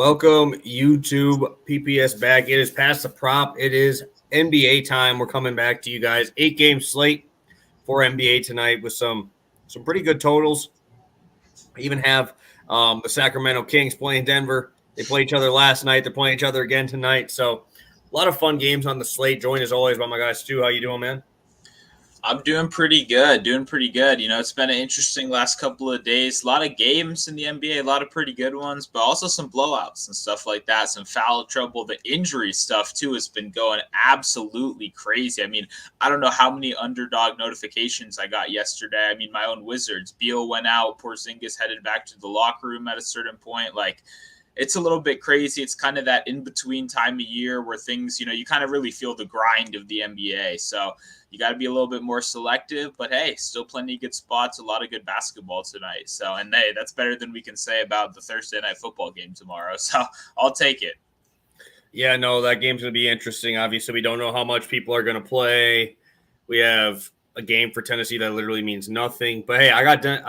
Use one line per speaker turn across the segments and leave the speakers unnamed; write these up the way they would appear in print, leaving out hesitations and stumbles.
Welcome, YouTube PPS back. It is past the prop. It is NBA time. We're coming back to you guys. 8-game slate for NBA tonight with some pretty good totals. I even have the Sacramento Kings playing Denver. They played each other last night. They're playing each other again tonight. So a lot of fun games on the slate. Joined as always by my guy Stu. How you doing, man?
I'm doing pretty good. It's been an interesting last couple of days. A lot of games in the NBA, a lot of pretty good ones, but also some blowouts and stuff like that. Some foul trouble. The injury stuff, too, has been going absolutely crazy. I mean, I don't know how many underdog notifications I got yesterday. I mean, my own Wizards. Beal went out. Porzingis headed back to the locker room at a certain point. It's a little bit crazy. It's kind of that in-between time of year where things, you kind of really feel the grind of the NBA. So you got to be a little bit more selective. But, hey, still plenty of good spots, a lot of good basketball tonight. So, and, hey, that's better than we can say about the Thursday night football game tomorrow. So I'll take it.
Yeah, no, that game's going to be interesting. Obviously, we don't know how much people are going to play. We have a game for Tennessee that literally means nothing. But, hey, I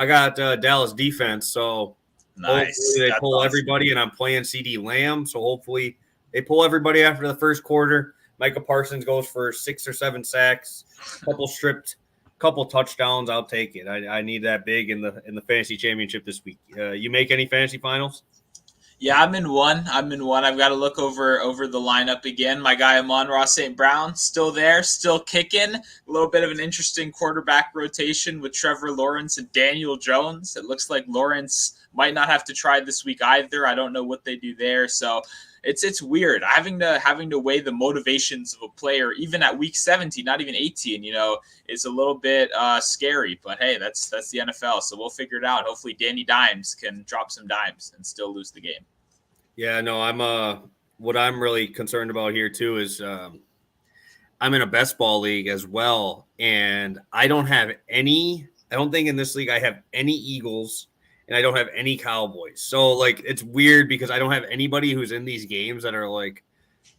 got Dallas defense, so –
Nice.
Hopefully they pull everybody, and I'm playing CD Lamb, so hopefully they pull everybody after the first quarter. Micah Parsons goes for 6 or 7 sacks, couple touchdowns. I'll take it. I need that big in the fantasy championship this week. You make any fantasy finals?
Yeah, I'm in one. I've got to look over the lineup again. My guy Amon-Ra St. Brown still there, still kicking. A little bit of an interesting quarterback rotation with Trevor Lawrence and Daniel Jones. It looks like Lawrence might not have to try this week either. I don't know what they do there. So it's weird having to weigh the motivations of a player even at week 17, not even 18. It's a little bit scary. But hey, that's the NFL. So we'll figure it out. Hopefully, Danny Dimes can drop some dimes and still lose the game.
Yeah, no, what I'm really concerned about here too is I'm in a best ball league as well, and I don't think in this league I have any Eagles. And I don't have any Cowboys. So, it's weird because I don't have anybody who's in these games that are,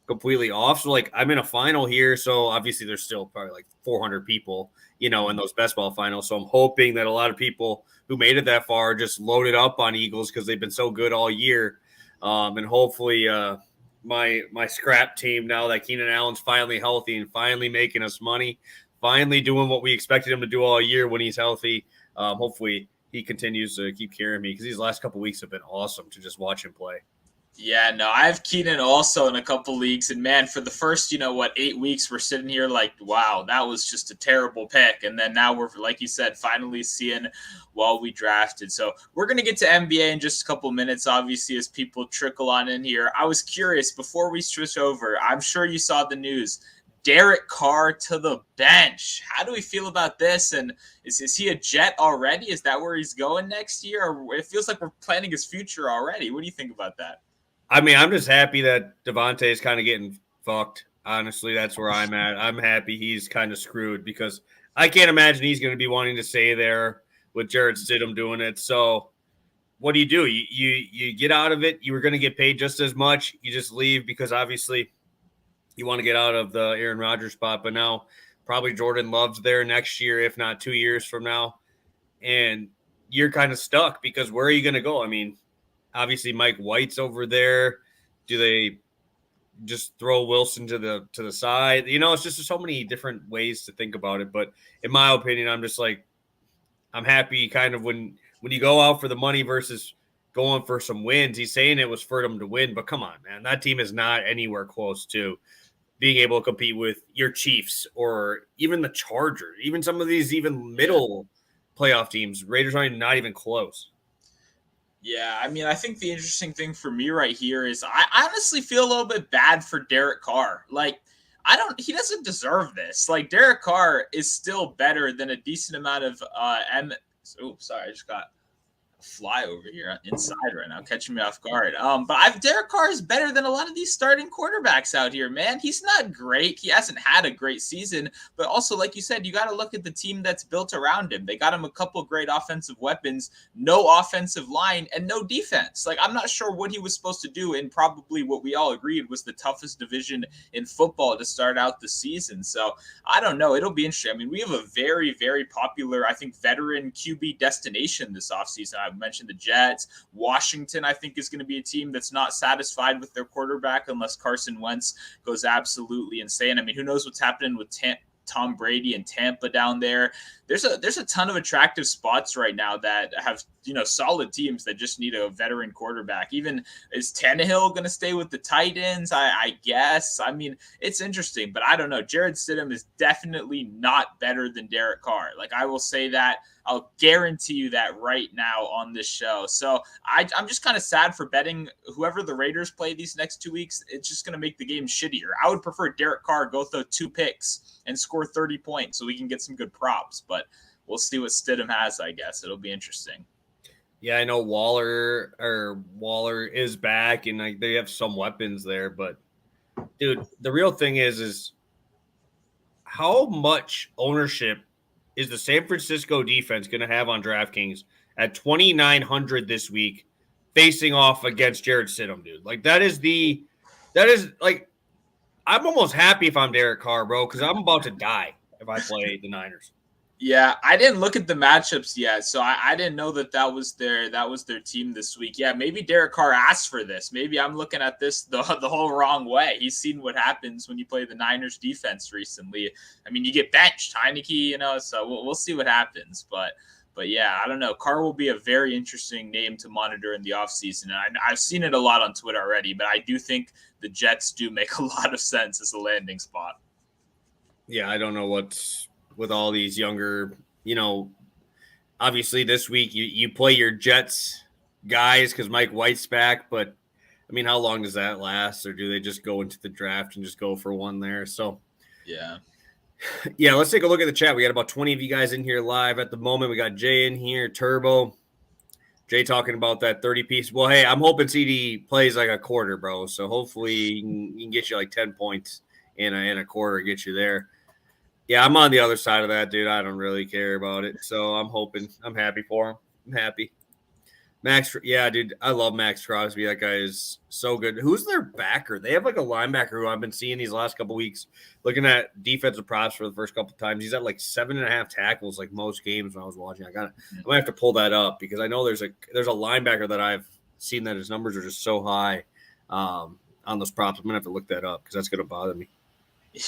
completely off. So, I'm in a final here. So, obviously, there's still probably, 400 people, in those best ball finals. So, I'm hoping that a lot of people who made it that far just loaded up on Eagles because they've been so good all year. And hopefully my scrap team, now that Keenan Allen's finally healthy and finally making us money, finally doing what we expected him to do all year when he's healthy, hopefully – he continues to keep carrying me because these last couple weeks have been awesome to just watch him play.
Yeah, no, I have Keenan also in a couple leagues. And, man, for the first, 8 weeks, we're sitting here wow, that was just a terrible pick. And then now we're, like you said, finally seeing while we drafted. So we're going to get to NBA in just a couple minutes, obviously, as people trickle on in here. I was curious, before we switch over, I'm sure you saw the news. Derek Carr to the bench. How do we feel about this? And is he a Jet already? Is that where he's going next year? Or it feels like we're planning his future already. What do you think about that?
I mean, I'm just happy that Devontae is kind of getting fucked. Honestly, that's where I'm at. I'm happy he's kind of screwed because I can't imagine he's going to be wanting to stay there with Jarrett Stidham doing it. So what do? You get out of it. You were going to get paid just as much. You just leave because obviously – you want to get out of the Aaron Rodgers spot, but now probably Jordan Love's there next year, if not 2 years from now. And you're kind of stuck because where are you going to go? I mean, obviously Mike White's over there. Do they just throw Wilson to the side? It's just so many different ways to think about it. But in my opinion, I'm just I'm happy kind of when you go out for the money versus going for some wins. He's saying it was for them to win, but come on, man. That team is not anywhere close to being able to compete with your Chiefs or even the Chargers, even some of these even middle playoff teams. Raiders are not even close.
Yeah, I mean, I think the interesting thing for me right here is I honestly feel a little bit bad for Derek Carr. He doesn't deserve this. Derek Carr is still better than a decent amount of I just got fly over here inside right now, catching me off guard. But Derek Carr is better than a lot of these starting quarterbacks out here, man. He's not great. He hasn't had a great season, but also, like you said, you got to look at the team that's built around him. They got him a couple great offensive weapons, no offensive line, and no defense. I'm not sure what he was supposed to do in probably what we all agreed was the toughest division in football to start out the season. So I don't know. It'll be interesting. I mean, we have a very, very popular, I think, veteran QB destination this offseason. mentioned the Jets. Washington, I think, is going to be a team that's not satisfied with their quarterback unless Carson Wentz goes absolutely insane. I mean, who knows what's happening with Tom Brady and Tampa down there. There's a ton of attractive spots right now that have, solid teams that just need a veteran quarterback. Even is Tannehill going to stay with the Titans? I guess. I mean, it's interesting, but I don't know. Jarrett Stidham is definitely not better than Derek Carr. Like, I will say that. I'll guarantee you that right now on this show. So I'm just kind of sad for betting whoever the Raiders play these next 2 weeks. It's just going to make the game shittier. I would prefer Derek Carr go throw 2 picks and score 30 points so we can get some good props. But we'll see what Stidham has, I guess. It'll be interesting.
Yeah, I know Waller is back, and they have some weapons there. But, dude, the real thing is how much ownership is the San Francisco defense going to have on DraftKings at 2,900 this week, facing off against Jarrett Stidham, dude? Like, that is like, I'm almost happy if I'm Derek Carr, bro, because I'm about to die if I play the Niners.
Yeah, I didn't look at the matchups yet, so I didn't know that was their team this week. Yeah, maybe Derek Carr asked for this. Maybe I'm looking at this the whole wrong way. He's seen what happens when you play the Niners defense recently. I mean, you get benched, Heineke, so we'll see what happens. But yeah, I don't know. Carr will be a very interesting name to monitor in the offseason. And I've seen it a lot on Twitter already, but I do think the Jets do make a lot of sense as a landing spot.
Yeah, I don't know what's with all these younger, obviously this week you play your Jets guys because Mike White's back, but I mean, how long does that last? Or do they just go into the draft and just go for one there? So, yeah, let's take a look at the chat. We got about 20 of you guys in here live at the moment. We got Jay in here, Turbo. Jay talking about that 30-piece. Well, hey, I'm hoping CD plays like a quarter, bro. So hopefully he can get you like 10 points in a quarter, get you there. Yeah, I'm on the other side of that, dude. I don't really care about it. So I'm happy for him. I'm happy. Max, yeah, dude, I love Max Crosby. That guy is so good. Who's their backer? They have like a linebacker who I've been seeing these last couple weeks, looking at defensive props for the first couple of times. He's at like 7.5 tackles, like most games when I was watching. I might have to pull that up because I know there's a linebacker that I've seen that his numbers are just so high on those props. I'm gonna have to look that up because that's gonna bother me.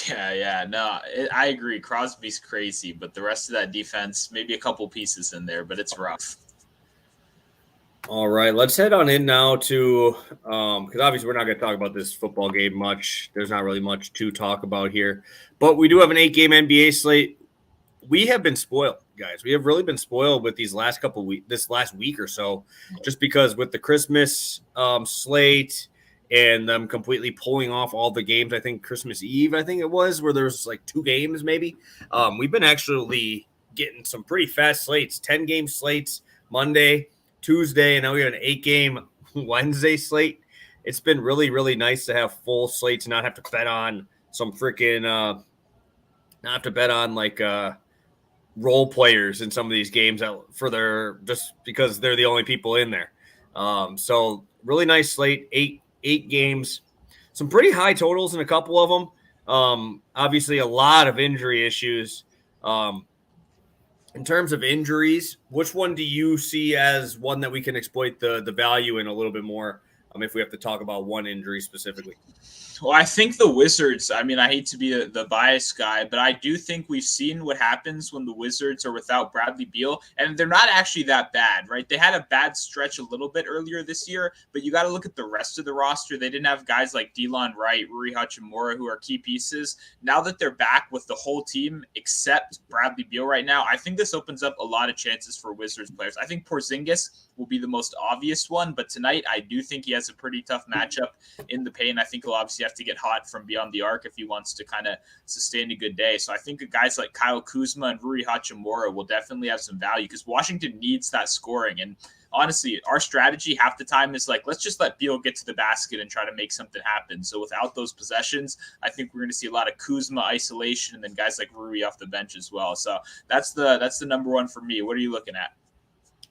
Yeah. No, I agree. Crosby's crazy, but the rest of that defense, maybe a couple pieces in there, but it's rough.
All right, let's head on in now to because obviously we're not going to talk about this football game much. There's not really much to talk about here, but we do have an 8-game NBA slate. We have been spoiled, guys. We have really been spoiled with these last couple weeks, this last week or so, just because with the Christmas slate and them completely pulling off all the games. I think Christmas Eve, I think it was, where there's like 2 games maybe. We've been actually getting some pretty fast slates, 10-game slates Monday, Tuesday, and now we have an 8-game Wednesday slate. It's been really, really nice to have full slates and not have to bet on some freaking not have to bet on like role players in some of these games just because they're the only people in there. So really nice slate, eight games, some pretty high totals in a couple of them. Obviously a lot of injury issues. In terms of injuries, which one do you see as one that we can exploit the value in a little bit more if we have to talk about one injury specifically?
Well, I think the Wizards, I mean, I hate to be the biased guy, but I do think we've seen what happens when the Wizards are without Bradley Beal, and they're not actually that bad, right? They had a bad stretch a little bit earlier this year, but you got to look at the rest of the roster. They didn't have guys like Delon Wright, Rui Hachimura, who are key pieces. Now that they're back with the whole team except Bradley Beal right now, I think this opens up a lot of chances for Wizards players. I think Porzingis will be the most obvious one, but tonight I do think he has a pretty tough matchup in the paint. I think he'll obviously have to get hot from beyond the arc if he wants to kind of sustain a good day. So I think guys like Kyle Kuzma and Rui Hachimura will definitely have some value because Washington needs that scoring. And honestly, our strategy half the time is like, let's just let Beal get to the basket and try to make something happen. So without those possessions, I think we're going to see a lot of Kuzma isolation and then guys like Rui off the bench as well. So that's the number one for me. What are you looking at?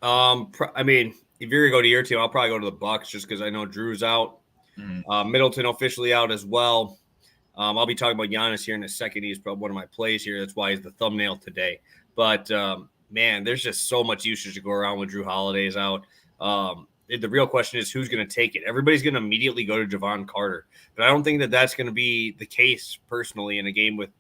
I mean, if you're gonna go to your team, I'll probably go to the Bucks just because I know Drew's out. Middleton officially out as well. I'll be talking about Giannis here in a second. He's probably one of my plays here. That's why he's the thumbnail today. But man, there's just so much usage to go around when Drew Holiday's out. The real question is who's going to take it. Everybody's going to immediately go to Javon Carter, but I don't think that that's going to be the case personally in a game with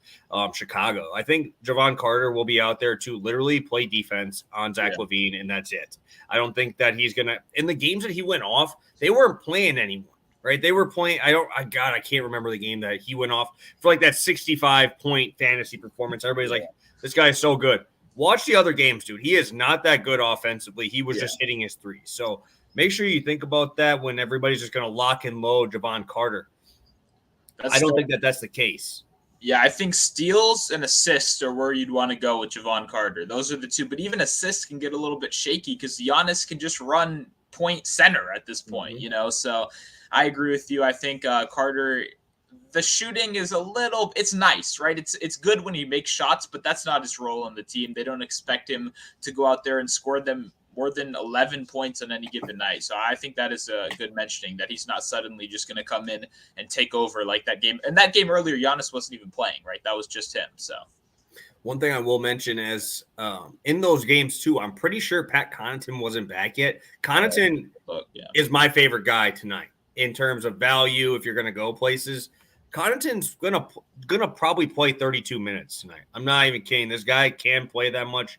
Chicago. I think Javon Carter will be out there to literally play defense on Zach LaVine, and that's it. I don't think that he's going to – in the games that he went off, they weren't playing anyone, right? They were playing – I can't remember the game that he went off for like that 65-point fantasy performance. Everybody's like, this guy is so good. Watch the other games, dude. He is not that good offensively. He was just hitting his threes. So – make sure you think about that when everybody's just going to lock and load Javon Carter. I don't think that that's the case.
Yeah, I think steals and assists are where you'd want to go with Javon Carter. Those are the two. But even assists can get a little bit shaky because Giannis can just run point center at this point, So I agree with you. I think Carter, the shooting is it's nice, right? It's good when he makes shots, but that's not his role on the team. They don't expect him to go out there and score them more than 11 points on any given night. So I think that is a good mentioning that he's not suddenly just going to come in and take over like that game. And that game earlier, Giannis wasn't even playing, right? That was just him. So
one thing I will mention is in those games too, I'm pretty sure Pat Connaughton wasn't back yet. Connaughton is my favorite guy tonight in terms of value. If you're going to go places, Connaughton's gonna probably play 32 minutes tonight. I'm not even kidding. This guy can play that much.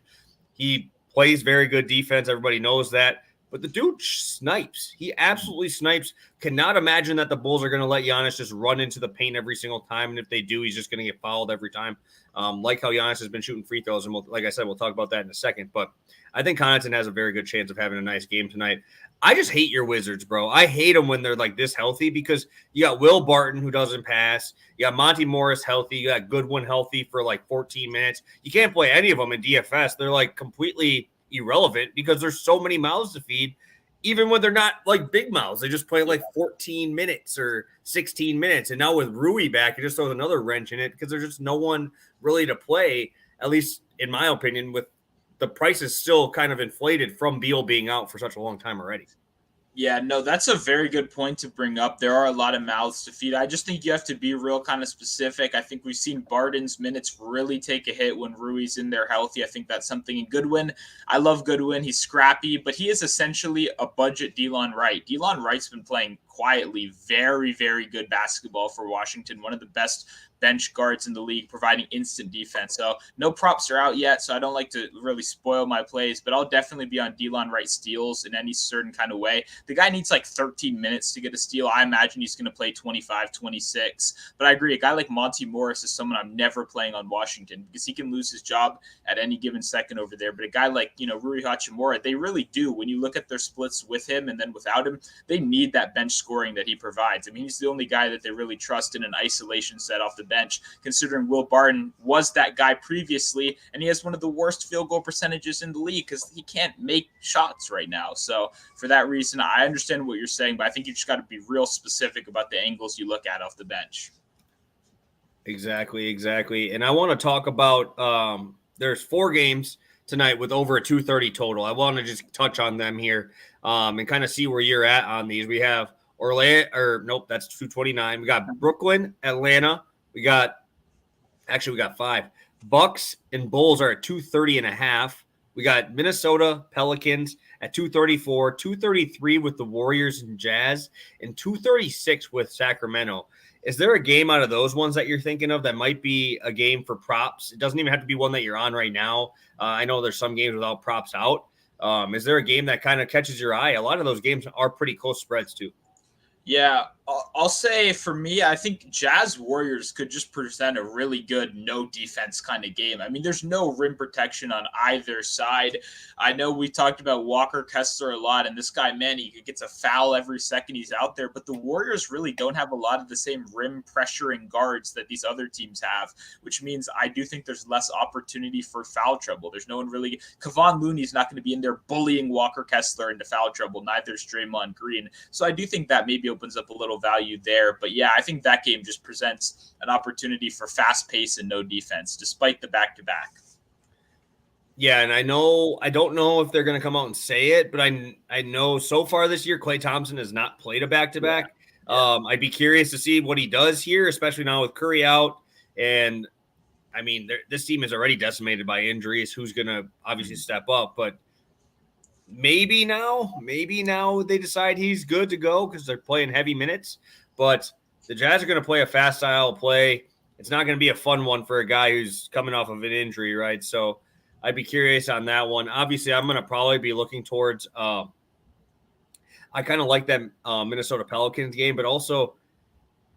He plays very good defense. Everybody knows that. But the dude snipes. He absolutely snipes. Cannot imagine that the Bulls are going to let Giannis just run into the paint every single time. And if they do, he's just going to get fouled every time. Like how Giannis has been shooting free throws. And like I said, we'll talk about that in a second. But I think Connaughton has a very good chance of having a nice game tonight. I just hate your Wizards, bro. I hate them when they're like this healthy because you got Will Barton who doesn't pass. You got Monty Morris healthy. You got Goodwin healthy for like 14 minutes. You can't play any of them in DFS. They're like completely irrelevant because there's so many mouths to feed. Even when they're not like big mouths, they just play like 14 minutes or 16 minutes. And now with Rui back, it just throws another wrench in it because there's just no one really to play, at least in my opinion, with the prices still kind of inflated from Beal being out for such a long time already.
Yeah, no, that's a very good point to bring up. There are a lot of mouths to feed. I just think you have to be real kind of specific. I think we've seen Barton's minutes really take a hit when Rui's in there healthy. I think that's something in Goodwin. I love Goodwin. He's scrappy, but he is essentially a budget Delon Wright. Delon Wright's been playing quietly very, very good basketball for Washington. One of the best bench guards in the league, providing instant defense. So no props are out yet, so I don't like to really spoil my plays, but I'll definitely be on Delon Wright steals in any certain kind of way. The guy needs like 13 minutes to get a steal. I imagine he's going to play 25, 26. But I agree, a guy like Monty Morris is someone I'm never playing on Washington because he can lose his job at any given second over there. But a guy like, Rui Hachimura, they really do. When you look at their splits with him and then without him, they need that bench scoring that he provides. I mean, he's the only guy that they really trust in an isolation set off the bench, considering Will Barton was that guy previously, and he has one of the worst field goal percentages in the league because he can't make shots right now. So for that reason, I understand what you're saying, but I think you just got to be real specific about the angles you look at off the bench.
Exactly. And I want to talk about there's 4 games tonight with over a 230 total. I want to just touch on them here and kind of see where you're at on these. We have that's 229. We got Brooklyn, Atlanta. We got 5. Bucks and Bulls are at 230.5. We got Minnesota Pelicans at 234, 233 with the Warriors and Jazz, and 236 with Sacramento. Is there a game out of those ones that you're thinking of that might be a game for props? It doesn't even have to be one that you're on right now. I know there's some games without props out. Is there a game that kind of catches your eye? A lot of those games are pretty close spreads too.
Yeah, I'll say for me, I think Jazz Warriors could just present a really good no defense kind of game. I mean, there's no rim protection on either side. I know we talked about Walker Kessler a lot, and this guy, man, he gets a foul every second he's out there, but the Warriors really don't have a lot of the same rim pressuring guards that these other teams have, which means I do think there's less opportunity for foul trouble. There's no one really, Kevon Looney's not going to be in there bullying Walker Kessler into foul trouble. Neither is Draymond Green. So I do think that maybe opens up a little value there. But yeah, I think that game just presents an opportunity for fast pace and no defense, despite the back-to-back.
Yeah, and I don't know if they're going to come out and say it, but I know so far this year, Klay Thompson has not played a back-to-back. Yeah. I'd be curious to see what he does here, especially now with Curry out. And I mean, this team is already decimated by injuries. Who's going to obviously step up? But maybe now they decide he's good to go because they're playing heavy minutes. But the Jazz are going to play a fast style play. It's not going to be a fun one for a guy who's coming off of an injury, right? So I'd be curious on that one. Obviously, I'm going to probably be looking towards I kind of like that Minnesota Pelicans game, but also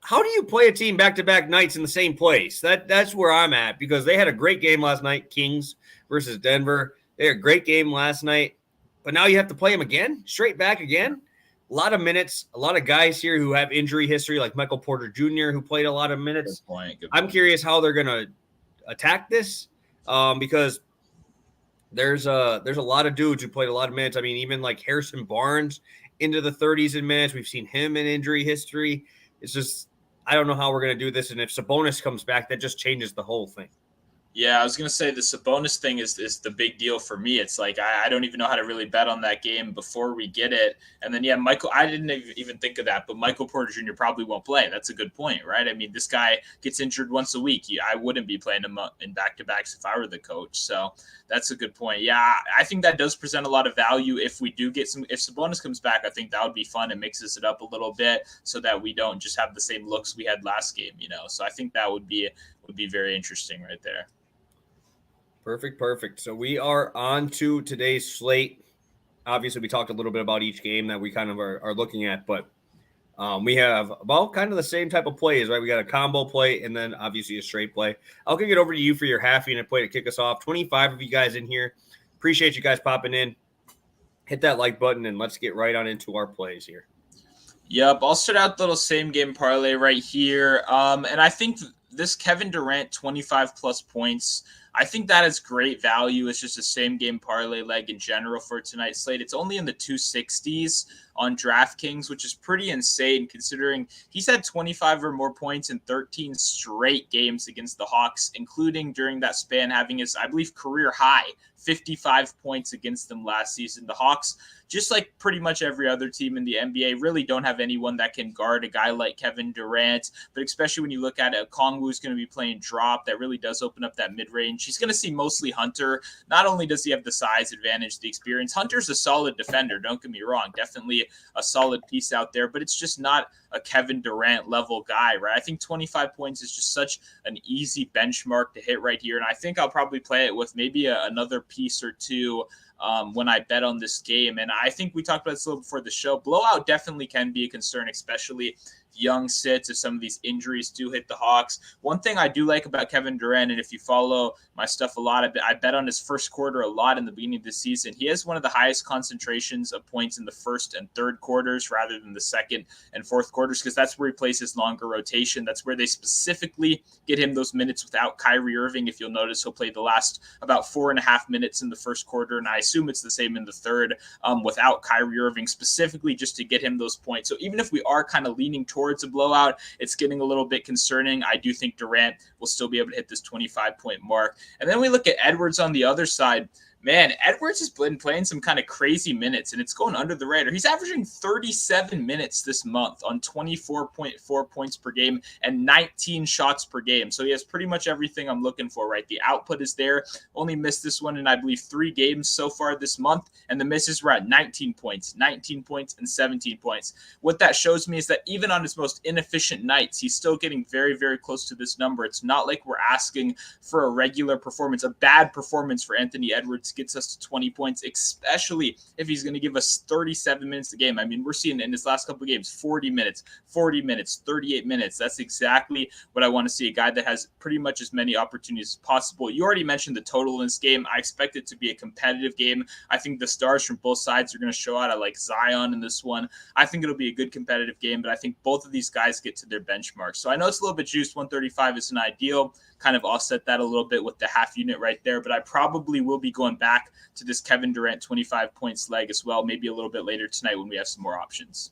how do you play a team back-to-back nights in the same place? That's where I'm at because they had a great game last night, Kings versus Denver. They had a great game last night, but now you have to play them again, straight back again. A lot of minutes, a lot of guys here who have injury history, like Michael Porter Jr., who played a lot of minutes.
Good point.
I'm curious how they're going to attack this because there's a lot of dudes who played a lot of minutes. I mean, even like Harrison Barnes into the 30s in minutes. We've seen him in injury history. It's just I don't know how we're going to do this. And if Sabonis comes back, that just changes the whole thing.
Yeah, I was going to say the Sabonis thing is the big deal for me. It's like I don't even know how to really bet on that game before we get it. And then, yeah, Michael, I didn't even think of that, but Michael Porter Jr. probably won't play. That's a good point, right? I mean, this guy gets injured once a week. I wouldn't be playing him in back-to-backs if I were the coach. So that's a good point. Yeah, I think that does present a lot of value if we do get if Sabonis comes back. I think that would be fun. It mixes it up a little bit so that we don't just have the same looks we had last game, So I think that would be very interesting right there.
Perfect. So we are on to today's slate. Obviously, we talked a little bit about each game that we kind of are looking at, but we have about kind of the same type of plays, right? We got a combo play and then obviously a straight play. I'll kick it over to you for your half unit play to kick us off. 25 of you guys in here. Appreciate you guys popping in. Hit that like button and let's get right on into our plays here.
Yep, I'll start out the little same game parlay right here. And I think this Kevin Durant 25 plus points, I think that is great value. It's just a same game parlay leg in general for tonight's slate. It's only in the 260s on DraftKings, which is pretty insane considering he's had 25 or more points in 13 straight games against the Hawks, including during that span having his, I believe, career high 55 points against them last season. The Hawks, just like pretty much every other team in the NBA, really don't have anyone that can guard a guy like Kevin Durant. But especially when you look at it, Kongwu's going to be playing drop. That really does open up that mid-range. He's going to see mostly Hunter. Not only does he have the size advantage, the experience, Hunter's a solid defender, don't get me wrong. Definitely a solid piece out there, but it's just not a Kevin Durant level guy, right? I think 25 points is just such an easy benchmark to hit right here. And I think I'll probably play it with maybe another piece or two when I bet on this game. And I think we talked about this a little before the show. Blowout definitely can be a concern, especially young sits if some of these injuries do hit the Hawks. One thing I do like about Kevin Durant, and if you follow my stuff a lot, I bet on his first quarter a lot in the beginning of the season. He has one of the highest concentrations of points in the first and third quarters rather than the second and fourth quarters because that's where he plays his longer rotation. That's where they specifically get him those minutes without Kyrie Irving. If you'll notice, he'll play the last about 4.5 minutes in the first quarter, and I assume it's the same in the third without Kyrie Irving, specifically just to get him those points. So even if we are kind of leaning towards a blowout, it's getting a little bit concerning. I do think Durant will still be able to hit this 25-point mark. And then we look at Edwards on the other side. Man, Edwards has been playing some kind of crazy minutes, and it's going under the radar. He's averaging 37 minutes this month on 24.4 points per game and 19 shots per game. So he has pretty much everything I'm looking for, right? The output is there. Only missed this one in, I believe, 3 games so far this month, and the misses were at 19 points, and 17 points. What that shows me is that even on his most inefficient nights, he's still getting very, very close to this number. It's not like we're asking for a regular performance, a bad performance for Anthony Edwards gets us to 20 points, especially if he's going to give us 37 minutes a game. I mean, we're seeing in his last couple of games, 40 minutes, 38 minutes. That's exactly what I want to see, a guy that has pretty much as many opportunities as possible. You already mentioned the total in this game. I expect it to be a competitive game. I think the stars from both sides are going to show out. I like Zion in this one. I think it'll be a good competitive game, but I think both of these guys get to their benchmarks. So I know it's a little bit juiced. 135 isn't ideal. Kind of offset that a little bit with the half unit right there, but I probably will be going back to this Kevin Durant 25 points leg as well, maybe a little bit later tonight when we have some more options.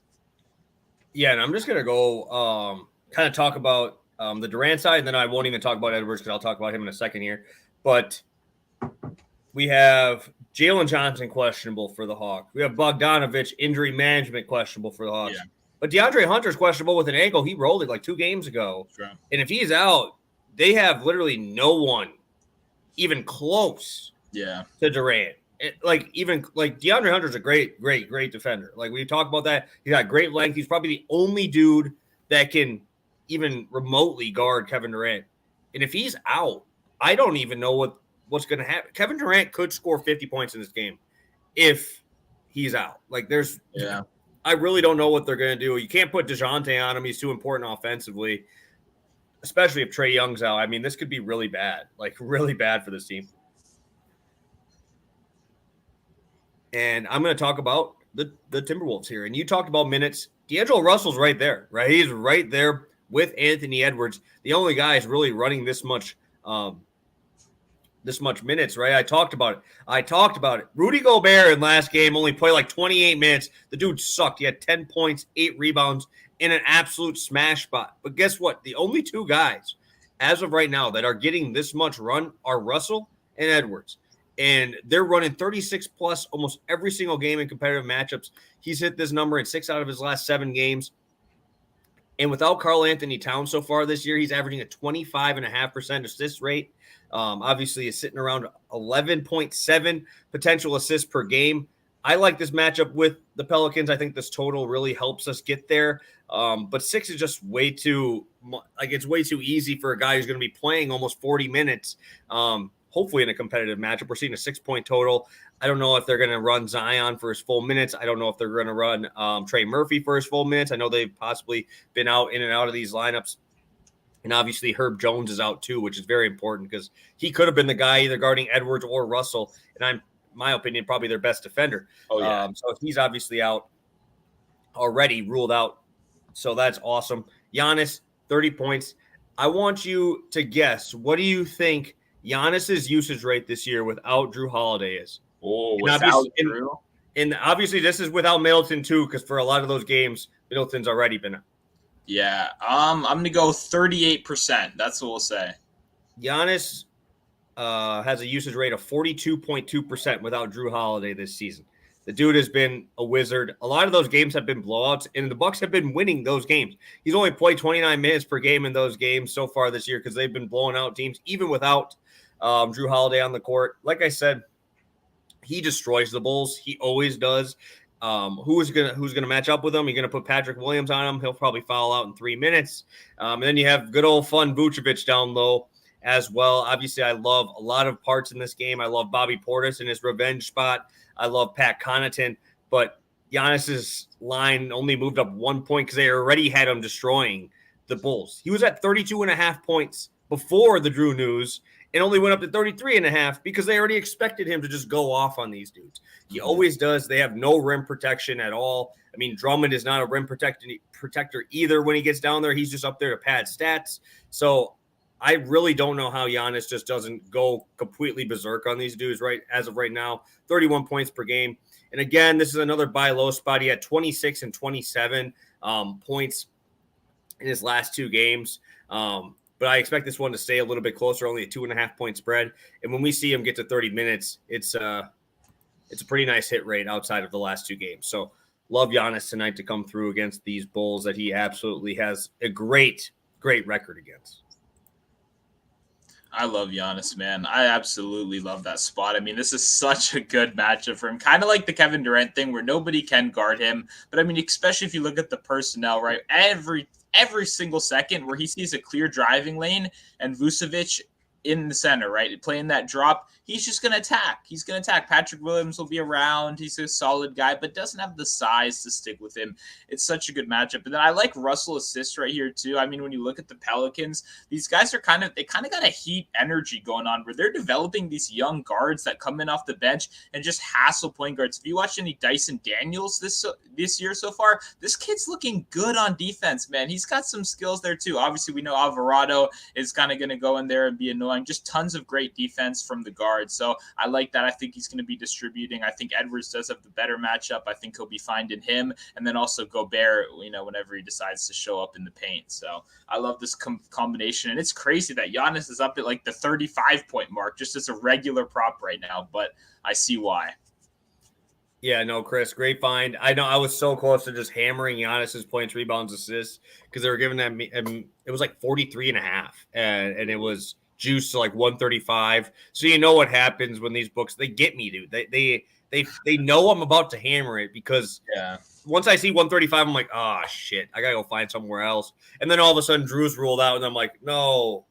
Yeah, and I'm just going to go kind of talk about the Durant side, and then I won't even talk about Edwards because I'll talk about him in a second here. But we have Jalen Johnson questionable for the Hawks. We have Bogdanovich injury management questionable for the Hawks. Yeah. But DeAndre Hunter's questionable with an ankle. He rolled it like 2 games ago.
Sure.
And if he's out, they have literally no one even close to Durant. Even DeAndre Hunter's a great defender. Like we talk about that, he's got great length. He's probably the only dude that can even remotely guard Kevin Durant. And if he's out, I don't even know what's going to happen. Kevin Durant could score 50 points in this game if he's out. I really don't know what they're going to do. You can't put DeJounte on him. He's too important offensively, especially if Trae Young's out. I mean, this could be really bad, really bad for this team. And I'm going to talk about the Timberwolves here. And you talked about minutes. D'Angelo Russell's right there, right? He's right there with Anthony Edwards. The only guy is really running this much minutes, right? I talked about it. Rudy Gobert in last game only played like 28 minutes. The dude sucked. He had 10 points, 8 rebounds, in an absolute smash spot. But guess what? The only two guys as of right now that are getting this much run are Russell and Edwards. And they're running 36 plus almost every single game in competitive matchups. He's hit this number in 6 out of his last 7 games. And without Karl Anthony Towns so far this year, he's averaging a 25.5% assist rate. Obviously, is sitting around 11.7 potential assists per game. I like this matchup with the Pelicans. I think this total really helps us get there. But 6 is just way too it's way too easy for a guy who's going to be playing almost 40 minutes. Hopefully in a competitive matchup. We're seeing a 6-point total. I don't know if they're going to run Zion for his full minutes. I don't know if they're going to run Trey Murphy for his full minutes. I know they've possibly been in and out of these lineups. And obviously Herb Jones is out too, which is very important because he could have been the guy either guarding Edwards or Russell. And my opinion, probably their best defender. So he's obviously out already, ruled out. So that's awesome. Giannis, 30 points. I want you to guess, what do you think Giannis's usage rate this year without Drew Holiday is?
Without Drew?
And obviously this is without Middleton too, because for a lot of those games, Middleton's already been out.
Yeah, I'm going to go 38%. That's what we'll say.
Giannis has a usage rate of 42.2% without Drew Holiday this season. The dude has been a wizard. A lot of those games have been blowouts, and the Bucks have been winning those games. He's only played 29 minutes per game in those games so far this year because they've been blowing out teams, even without Drew Holiday on the court. Like I said, he destroys the Bulls. He always does. Who's gonna match up with him? You're gonna put Patrick Williams on him. He'll probably foul out in 3 minutes. And then you have good old fun Vucevic down low as well. Obviously, I love a lot of parts in this game. I love Bobby Portis in his revenge spot. I love Pat Connaughton, but Giannis's line only moved up 1 point because they already had him destroying the Bulls. He was at 32.5 points before the Drew news and only went up to 33.5 because they already expected him to just go off on these dudes. He always does. They have no rim protection at all. I mean, Drummond is not a rim protector either when he gets down there. He's just up there to pad stats. So I really don't know how Giannis just doesn't go completely berserk on these dudes right as of right now. 31 points per game. And again, this is another buy low spot. He had 26 and 27 points in his last 2 games. But I expect this one to stay a little bit closer, only a 2.5 point spread. And when we see him get to 30 minutes, it's a pretty nice hit rate outside of the last 2 games. So love Giannis tonight to come through against these Bulls that he absolutely has a great record against.
I love Giannis, man. I absolutely love that spot. I mean, this is such a good matchup for him. Kind of like the Kevin Durant thing where nobody can guard him. But I mean, especially if you look at the personnel, right? Every single second where he sees a clear driving lane and Vucevic in the center, right? Playing that drop, he's just going to attack. He's going to attack. Patrick Williams will be around. He's a solid guy, but doesn't have the size to stick with him. It's such a good matchup. And then I like Russell assists right here too. I mean, when you look at the Pelicans, these guys are kind of got a heat energy going on where they're developing these young guards that come in off the bench and just hassle point guards. If you watch any Dyson Daniels this year so far, this kid's looking good on defense, man. He's got some skills there too. Obviously, we know Alvarado is kind of going to go in there and be annoying. Just tons of great defense from the guards. So I like that. I think he's going to be distributing. I think Edwards does have the better matchup. I think he'll be finding him. And then also Gobert, whenever he decides to show up in the paint. So I love this combination. And it's crazy that Giannis is up at like the 35-point mark just as a regular prop right now. But I see why.
Yeah, no, Chris, great find. I know I was so close to just hammering Giannis's points, rebounds, assists because they were giving them, it was like 43 and a half, and it was juiced to like 135. So you know what happens when these books, they get me, dude. They know I'm about to hammer it because
Yeah.
once I see 135, I'm like, oh, shit, I got to go find somewhere else. And then all of a sudden, Drew's ruled out, and I'm like, no,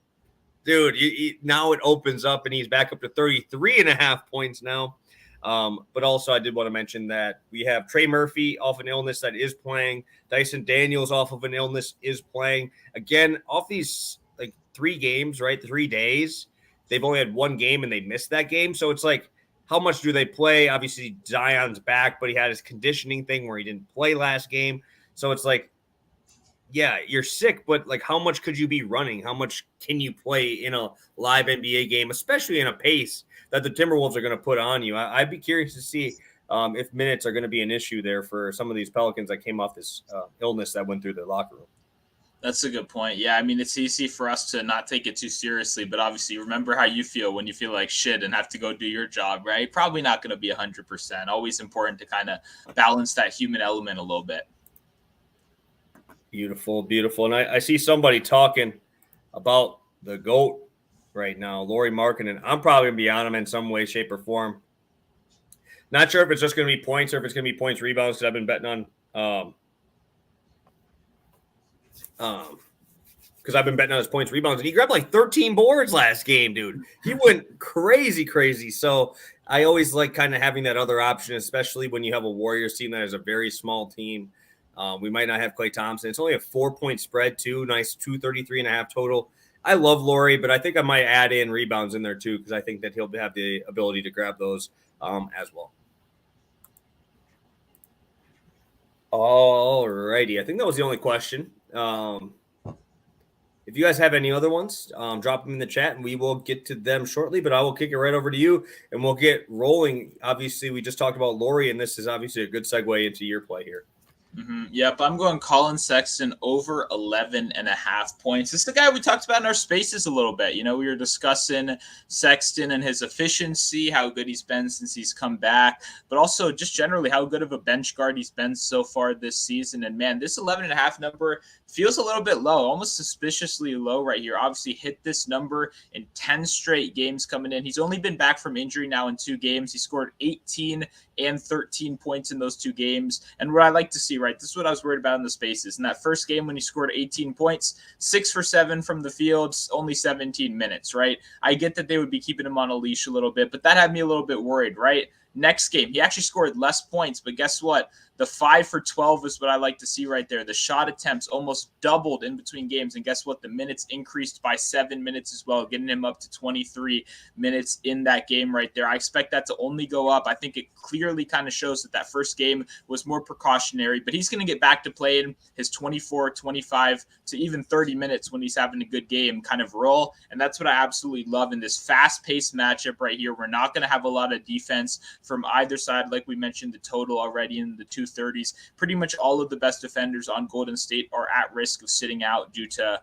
dude, now it opens up, and he's back up to 33 and a half points now. But also, I did want to mention that we have Trey Murphy off an illness that is playing. Dyson Daniels off of an illness is playing. Again, off these like 3 games, right? 3 days. They've only had 1 game and they missed that game. So it's like, how much do they play? Obviously, Zion's back, but he had his conditioning thing where he didn't play last game. So it's like, yeah, you're sick, but like, how much could you be running? How much can you play in a live NBA game, especially in a pace that the Timberwolves are going to put on you? I'd be curious to see if minutes are going to be an issue there for some of these Pelicans that came off this illness that went through their locker room.
That's a good point. Yeah, I mean, it's easy for us to not take it too seriously, but obviously remember how you feel when you feel like shit and have to go do your job, right? Probably not going to be 100%. Always important to kind of balance that human element a little bit.
Beautiful, beautiful. And I see somebody talking about the GOAT right now, Lauri Markkanen. I'm probably going to be on him in some way, shape, or form. Not sure if it's just going to be points or if it's going to be points, rebounds, because I've been betting on because I've been betting on his points, rebounds, and he grabbed like 13 boards last game, dude. He went crazy. So I always like kind of having that other option, especially when you have a Warriors team that is a very small team. We might not have Klay Thompson. It's only a 4-point spread, too. Nice 233.5 total. I love Lauri, but I think I might add in rebounds in there, too, because I think that he'll have the ability to grab those as well. All righty. I think that was the only question. If you guys have any other ones, drop them in the chat, and we will get to them shortly, but I will kick it right over to you, and we'll get rolling. Obviously, we just talked about Lauri, and this is obviously a good segue into your play here.
Mm-hmm. Yep, I'm going Colin Sexton over 11.5 points. This is the guy we talked about in our spaces a little bit. You know, we were discussing Sexton and his efficiency, how good he's been since he's come back, but also just generally how good of a bench guard he's been so far this season. And man, this 11.5 number feels a little bit low, almost suspiciously low right here. Obviously hit this number in 10 straight games coming in. He's only been back from injury now in 2 games. He scored 18 and 13 points in those 2 games. And what I like to see, right, this is what I was worried about in the spaces. In that first game when he scored 18 points, 6 for 7 from the field, only 17 minutes, right? I get that they would be keeping him on a leash a little bit, but that had me a little bit worried, right? Next game, he actually scored less points, but guess what? The 5 for 12 is what I like to see right there. The shot attempts almost doubled in between games. And guess what? The minutes increased by 7 minutes as well, getting him up to 23 minutes in that game right there. I expect that to only go up. I think it clearly kind of shows that first game was more precautionary, but he's going to get back to playing his 24, 25 to even 30 minutes when he's having a good game kind of roll. And that's what I absolutely love in this fast-paced matchup right here. We're not going to have a lot of defense from either side. Like we mentioned, the total already in the 230s. Pretty much all of the best defenders on Golden State are at risk of sitting out due to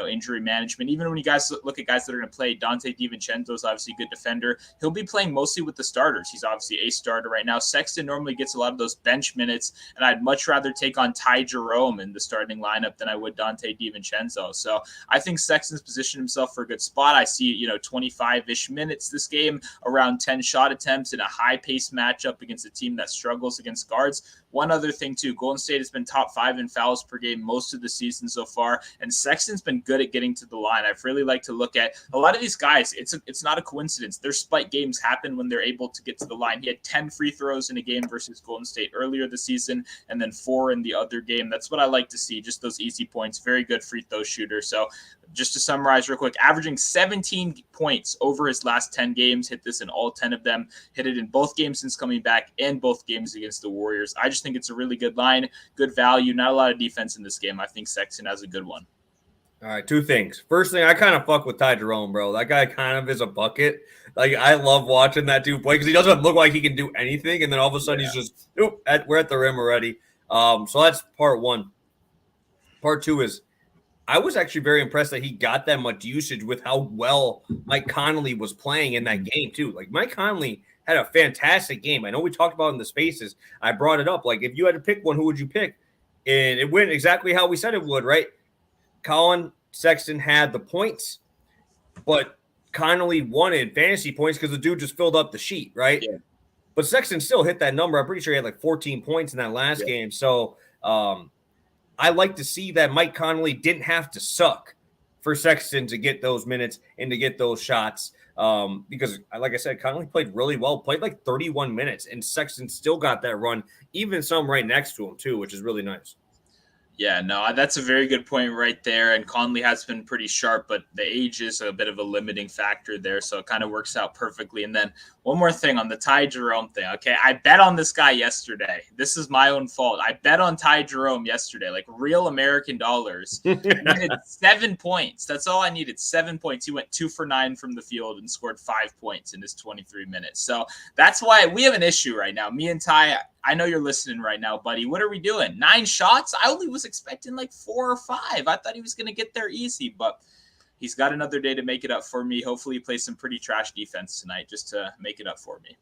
injury management. Even when you guys look at guys that are going to play, Dante DiVincenzo is obviously a good defender. He'll be playing mostly with the starters. He's obviously a starter right now. Sexton normally gets a lot of those bench minutes, and I'd much rather take on Ty Jerome in the starting lineup than I would Dante DiVincenzo. So I think Sexton's positioned himself for a good spot. I see, 25-ish minutes this game, around 10 shot attempts in a high-paced matchup against a team that struggles against guards. One other thing, too, Golden State has been top 5 in fouls per game most of the season so far, and Sexton's been good at getting to the line. I've really liked to look at a lot of these guys. It's not a coincidence. Their spike games happen when they're able to get to the line. He had 10 free throws in a game versus Golden State earlier this season, and then 4 in the other game. That's what I like to see, just those easy points. Very good free throw shooter. So just to summarize real quick, averaging 17 points over his last 10 games, hit this in all 10 of them, hit it in both games since coming back and both games against the Warriors. I just think it's a really good line, good value, not a lot of defense in this game. I think Sexton has a good one.
All right, 2 things. First thing, I kind of fuck with Ty Jerome, bro. That guy kind of is a bucket. Like, I love watching that dude play because he doesn't look like he can do anything, and then all of a sudden he's just, we're at the rim already. So that's part 1. Part 2 is I was actually very impressed that he got that much usage with how well Mike Conley was playing in that game, too. Like, Mike Conley had a fantastic game. I know we talked about it in the spaces. I brought it up. Like, if you had to pick one, who would you pick? And it went exactly how we said it would, right? Colin Sexton had the points, but Connolly won in fantasy points because the dude just filled up the sheet, right?
Yeah.
But Sexton still hit that number. I'm pretty sure he had like 14 points in that last game. So I like to see that Mike Connolly didn't have to suck for Sexton to get those minutes and to get those shots. Because, like I said, Connolly played really well, played like 31 minutes, and Sexton still got that run, even some right next to him, too, which is really nice.
Yeah, no, that's a very good point right there. And Conley has been pretty sharp, but the age is a bit of a limiting factor there. So it kind of works out perfectly. And then one more thing on the Ty Jerome thing. Okay, I bet on this guy yesterday. This is my own fault. I bet on Ty Jerome yesterday, like real American dollars. I needed 7 points. That's all I needed, 7 points. He went 2 for 9 from the field and scored 5 points in his 23 minutes. So that's why we have an issue right now. Me and Ty, I know you're listening right now, buddy. What are we doing? 9 shots? I only was expecting like 4 or 5. I thought he was going to get there easy, but he's got another day to make it up for me. Hopefully he plays some pretty trash defense tonight just to make it up for me.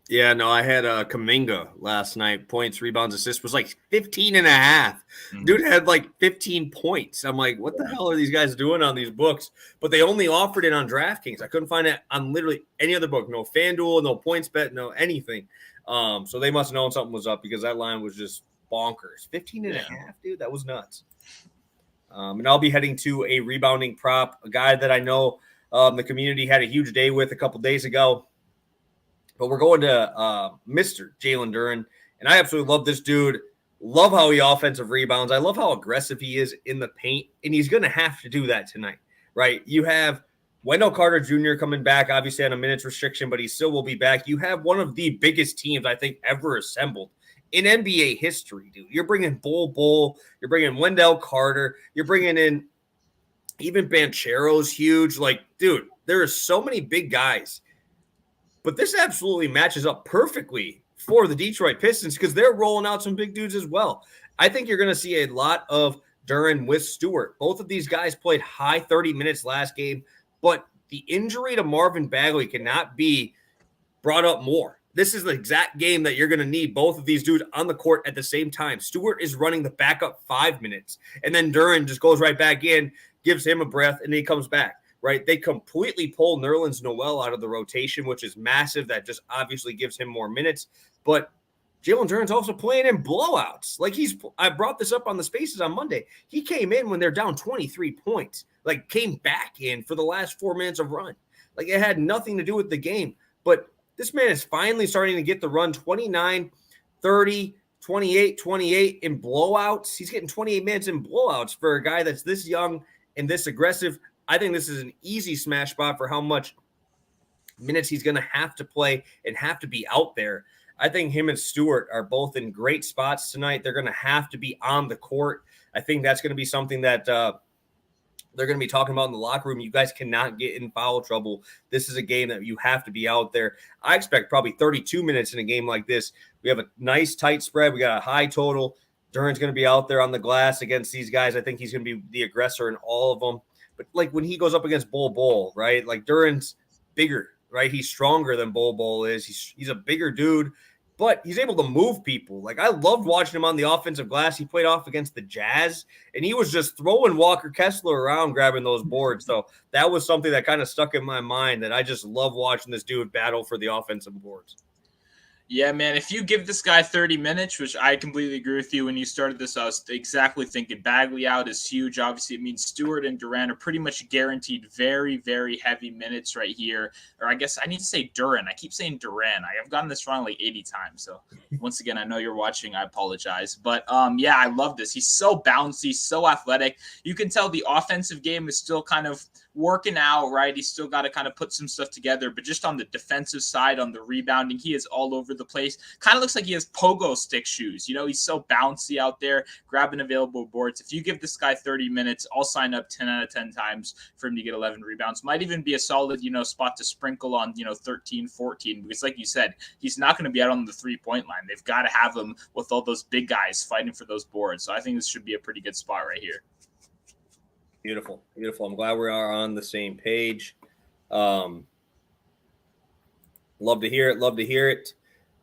Yeah, no, I had Kuminga last night. Points, rebounds, assists was like 15 and a half. Mm-hmm. Dude had like 15 points. I'm like, what the hell are these guys doing on these books? But they only offered it on DraftKings. I couldn't find it on literally any other book. No FanDuel, no PointsBet, no anything. So they must have known something was up because that line was just bonkers. 15 and a half, dude. That was nuts. And I'll be heading to a rebounding prop, a guy that I know the community had a huge day with a couple days ago. But we're going to Mr. Jalen Duren. And I absolutely love this dude. Love how he offensive rebounds. I love how aggressive he is in the paint. And he's going to have to do that tonight, right? You have Wendell Carter Jr. coming back, obviously on a minutes restriction, but he still will be back. You have one of the biggest teams, I think, ever assembled in NBA history, dude. You're bringing Bull. You're bringing Wendell Carter. You're bringing in even Banchero's huge. Like, dude, there are so many big guys. But this absolutely matches up perfectly for the Detroit Pistons because they're rolling out some big dudes as well. I think you're going to see a lot of Duren with Stewart. Both of these guys played high 30 minutes last game, but the injury to Marvin Bagley cannot be brought up more. This is the exact game that you're going to need both of these dudes on the court at the same time. Stewart is running the backup 5 minutes, and then Duren just goes right back in, gives him a breath, and he comes back. Right, they completely pull Nerlens Noel out of the rotation, which is massive. That just obviously gives him more minutes. But Jalen Duren's also playing in blowouts. Like I brought this up on the spaces on Monday. He came in when they're down 23 points. Like came back in for the last 4 minutes of run. Like it had nothing to do with the game. But this man is finally starting to get the run 29, 30, 28, 28 in blowouts. He's getting 28 minutes in blowouts for a guy that's this young and this aggressive. I think this is an easy smash spot for how much minutes he's going to have to play and have to be out there. I think him and Stewart are both in great spots tonight. They're going to have to be on the court. I think that's going to be something that they're going to be talking about in the locker room. You guys cannot get in foul trouble. This is a game that you have to be out there. I expect probably 32 minutes in a game like this. We have a nice tight spread. We got a high total. Duren's going to be out there on the glass against these guys. I think he's going to be the aggressor in all of them. But like when he goes up against Bull, right? Like Duren's bigger, right? He's stronger than Bull is. He's a bigger dude, but he's able to move people. Like I loved watching him on the offensive glass. He played off against the Jazz, and he was just throwing Walker Kessler around, grabbing those boards. So that was something that kind of stuck in my mind that I just love watching this dude battle for the offensive boards.
Yeah, man, if you give this guy 30 minutes, which I completely agree with you, when you started this, I was exactly thinking Bagley out is huge. Obviously, it means Stewart and Duren are pretty much guaranteed very, very heavy minutes right here. Or I guess I need to say Duren. I keep saying Duren. I have gotten this wrong like 80 times. So once again, I know you're watching. I apologize. But yeah, I love this. He's so bouncy, so athletic. You can tell the offensive game is still kind of working out, right? He's still got to kind of put some stuff together, but just on the defensive side, on the rebounding, he is all over the place. Kind of looks like he has pogo stick shoes. You know, he's so bouncy out there, grabbing available boards. If you give this guy 30 minutes, I'll sign up 10 out of 10 times for him to get 11 rebounds. Might even be a solid, spot to sprinkle on, 13, 14, because like you said, he's not going to be out on the 3-point line. They've got to have him with all those big guys fighting for those boards. So I think this should be a pretty good spot right here.
Beautiful. I'm glad we are on the same page. Love to hear it. Love to hear it.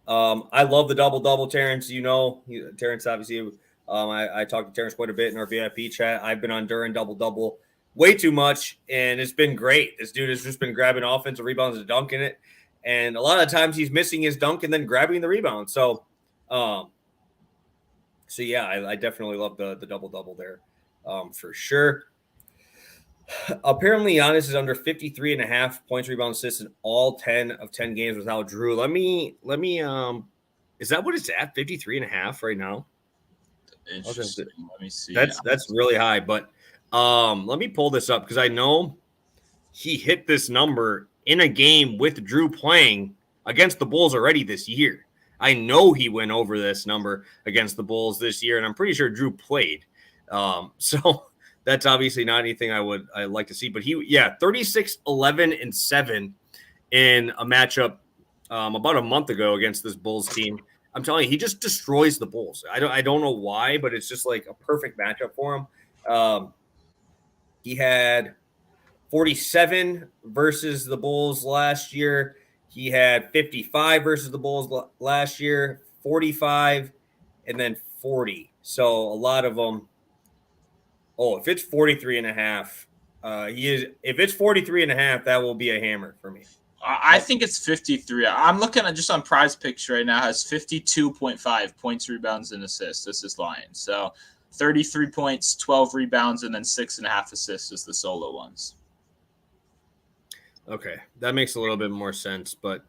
I love the double-double, Terrence. Terrence, obviously, I talked to Terrence quite a bit in our VIP chat. I've been on Duran double-double way too much, and it's been great. This dude has just been grabbing offensive rebounds and dunking it. And a lot of times he's missing his dunk and then grabbing the rebound. So yeah, I definitely love the double-double there for sure. Apparently, Giannis is under 53.5 points, rebounds, assists in all 10 of 10 games without Drew. Let me is that what it's at? 53.5 right now?
Interesting. Let me see.
That's really high, but let me pull this up because I know he hit this number in a game with Drew playing against the Bulls already this year. I know he went over this number against the Bulls this year, and I'm pretty sure Drew played. So that's obviously not anything I'd like to see. But 36, 11, and 7 in a matchup about a month ago against this Bulls team. I'm telling you, he just destroys the Bulls. I don't know why, but it's just like a perfect matchup for him. He had 47 versus the Bulls last year. He had 55 versus the Bulls last year, 45, and then 40. So a lot of them. Oh, if it's 43.5, if it's 43.5, that will be a hammer for me.
I think it's 53. I'm looking at just on Prize Picks right now, has 52.5 points, rebounds, and assists. This is Lions. So 33 points, 12 rebounds, and then 6.5 assists is the solo ones.
Okay, that makes a little bit more sense, but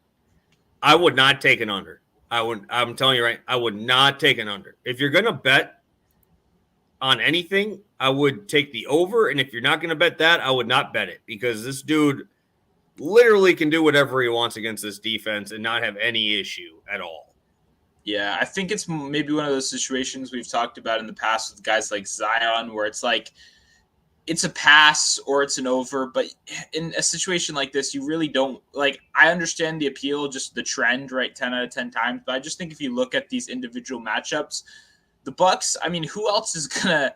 I would not take an under. I'm telling you right, I would not take an under. If you're gonna bet on anything, I would take the over, and if you're not gonna bet that, I would not bet it because this dude literally can do whatever he wants against this defense and not have any issue at all.
Yeah, I think it's maybe one of those situations we've talked about in the past with guys like Zion, where it's like it's a pass or it's an over, but in a situation like this, you really don't like. I understand the appeal, just the trend, right? 10 out of 10 times, but I just think if you look at these individual matchups, the Bucks. I mean, who else is gonna